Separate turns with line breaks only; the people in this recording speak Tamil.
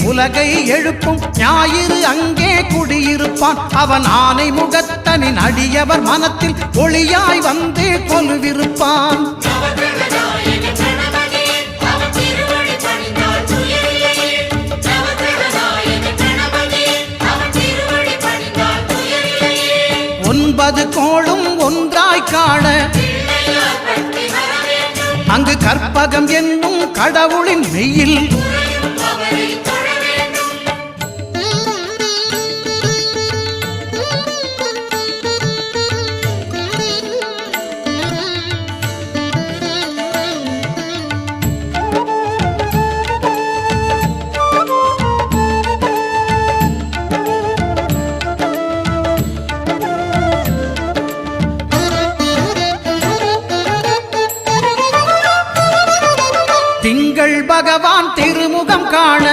உலகை எழுப்பும் ஞாயிறு அங்கே குடியிருப்பான். அவன் ஆனை முகத்தனின் அடியவர் மனத்தில் ஒளியாய் வந்து கொலுவிருப்பான். ஒன்பது கோளும் ஒன்றாய் காண அங்கு கற்பகம் என்னும் கடவுளின் மெய்யில் திங்கள் பகவான் திருமுகம் காண